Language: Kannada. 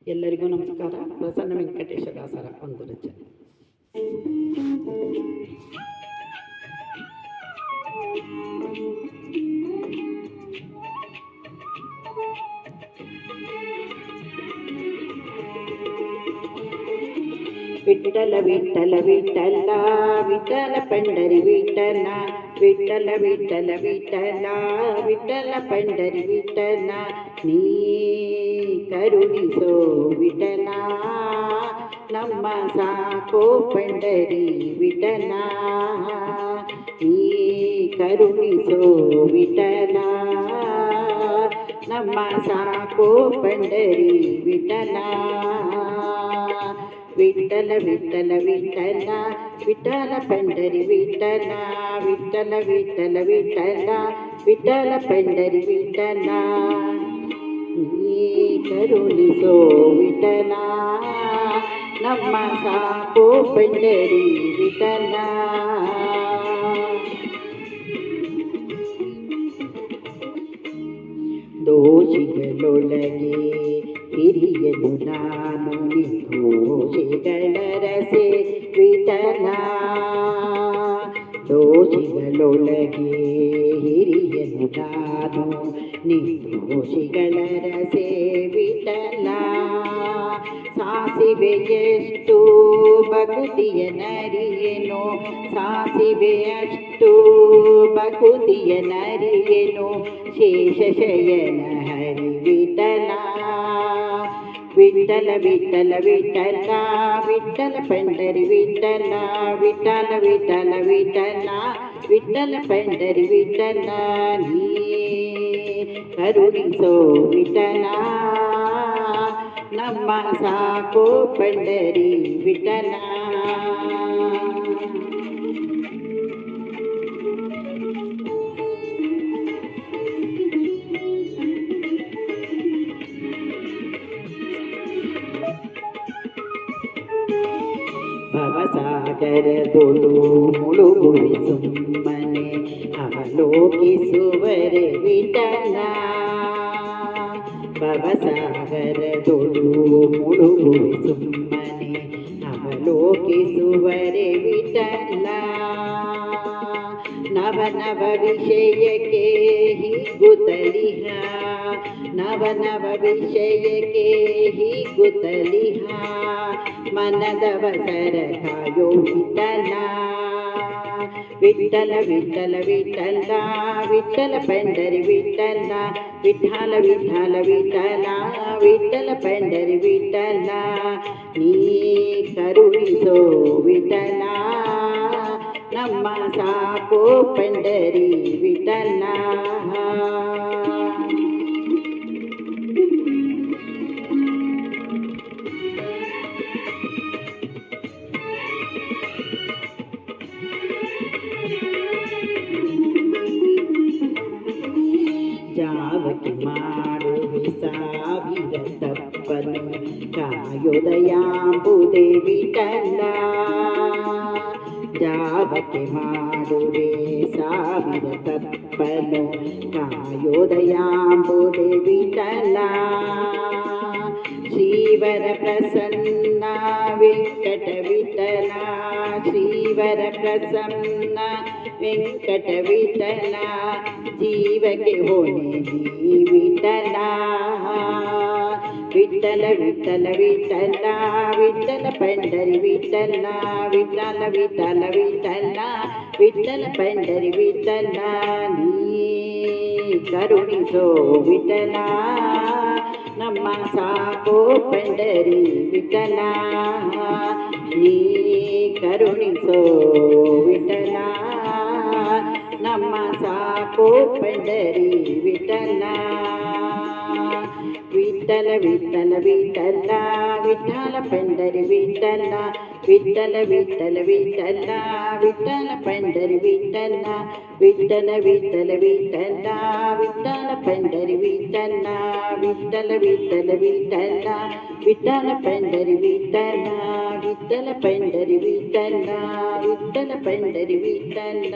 ಎಲ್ಲರಿಗೂ ನಮಸ್ಕಾರ. ಪ್ರಸನ್ನ ವೆಂಕಟೇಶ ದಾಸರ ಒಂದು ರಚನೆ. ವಿಠಲ ವಿಠಲ ವಿಠಲ ವಿಠಲ ಪಂಡರಿ ವಿಠಲ ವಿಠಲ ವಿಠಲ ವಿಠಲ ವಿಠಲ ಪಂಡರಿ ವಿಠಲ ನೀ ಕರುಣಿಸೋ ವಿಠಲ ನಮ್ಮ ಸಾಕೋ ಪಂಡರಿ ವಿಠಲ ನೀ ಕರುಣಿಸೋ ವಿಠಲ ನಮ್ಮ ಸಾಕೋ ಪಂಡರಿ ವಿಠಲ ವಿಠಲ ವಿಠಲ ವಿಠಲ ವಿಠಲ ಪಂಡರಿ ವಿಠಲ ವಿಠಲ ವಿಠಲ ವಿಠಲ ವಿಠಲ ಪಂಡರಿ ವಿಠಲ ನೀ ಕರುಣಿಸೋ ವಿಠಲ ನಮ್ಮ ಸಾಕೋ ಪಂಡರಿ ವಿಠಲ ದೋಷಿಗಳೊಳಗೆ ಹಿರಿಯನು ನಾನು ದೋಷಿಗಳ ರಸೆ ವಿಠಲ ದೋಷಿಗಳೊಳಗೆ ಹಿರಿಯನು ನಾನು ನಿರ್ದೋಷಿಗಳ ರಸೆ ವಿಠಲ ಸಾಸಿವೆಯಷ್ಟು ಭಕ್ತಿಯ ನರಿಯೇನೋ ಸಾಸಿವೆಯಷ್ಟು ಭಕ್ತಿಯ ನರಿಯೇನೋ ಶೇಷಶಯನ ಹರಿ ವಿಠಲ ವಿಠಲ ವಿಠಲ ವಿಠಲ ವಿಠಲ ಪಂಡರಿ ವಿಠಲ ವಿಠಲ ವಿಠಲ ವಿಠಲ ವಿಠಲ ಪಂಡರಿ ವಿಠಲ ನೀ ಕರುಣಿಸೋ ವಿಠಲ ನಮ್ಮ ಸಾಕೋ ಪಂಡರಿ ವಿಠಲ ಭವಸಾಗರದೊಳು ಮುಳುಗುವೆ ಸುಮ್ಮನೆ ಅವಲೋಕಿಸುವರೆ ವಿಠಲ ಭವಸಾಗರದೊಳು ಮುಳುಗುವೆ ಸುಮ್ಮನೆ ಅವಲೋಕಿಸುವರೆ ವಿಠಲ ನವ ನವ ವಿಷಯಕ್ಕೆ ಹೀಗುತ್ತಲಿಹ ನವ ನವ ವಿಷಯಕ್ಕೆ ಹೀಗುತ್ತಲಿಹ ಮನದವಸರ ಕಾಯೋ ವಿಠಲ ವಿಠಲ ವಿಠಲ ವಿಠಲ ವಿಠಲ ಪಂಡರಿ ವಿಠಲ ವಿಠಲ ವಿಠಲ ವಿಠಲ ವಿಠಲ ಪಂಡರಿ ವಿಠಲ ನೀ ಕರುಣಿಸೋ ವಿಠಲ ನಮ್ಮ ಸಾಕೋ ಪಂಡರಿ ವಿಠಲ ಜಾವಕಿ ಮಾಡುವೆ ಸಾವಿರ ತಪ್ಪನು ಕಾಯೋದಯಾಂಬುದೇ ವಿಠಲ ಜಾವಕಿ ಮಾಡುವೆ ಸಾವಿರ ತಪ್ಪನು ಕಾಯೋದಯಾಂಬುದೇ ವಿಠಲ ಶ್ರೀವರ ಪ್ರಸನ್ನ ವೆಂಕಟ ವಿಠಲ ಶ್ರೀವರ ಪ್ರಸನ್ನ ವೆಂಕಟ ವಿಠಲ ಜೀವಕ್ಕೆ ಹೊಣೆ ನೀ ವಿಠಲ ವಿಠಲ ವಿಠಲ ವಿಠಲ ವಿಠಲ ಪಂಡರಿ ವಿಠಲ ವಿಠಲ ವಿಠಲ ವಿಠಲ ವಿಠಲ ಪಂಡರಿ ವಿಠಲ ನೀ ಕರುಣಿಸೋ ವಿಠಲ ನಮ್ಮ ಸಾಕೋ ಪಂಡರಿ ವಿಠಲ ನೀ ಕರುಣಿಸೋ ವಿಠಲ ನಮ್ಮ ಸಾಕೋ ಪಂಡರಿ ವಿಠಲ ವಿಠಲ ವಿಠಲ ವಿಠಲ ವಿಠಲ ಪಂಡರಿ ವಿಠಲ ವಿಠಲ ವಿಠಲ ವಿಠಲ ವಿಠಲ ಪಂಡರಿ ವಿಠಲ ವಿಠಲ ವಿಠಲ ವಿಠಲ ವಿಠಲ ಪಂಡರಿ ವಿಠಲ ವಿಠಲ ವಿಠಲ ವಿಠಲ ವಿಠಲ ಪಂಡರಿ ವಿಠಲ ವಿಠಲ ಪಂಡರಿ ವಿಠಲ ವಿಠಲ ಪಂಡರಿ ವಿಠಲ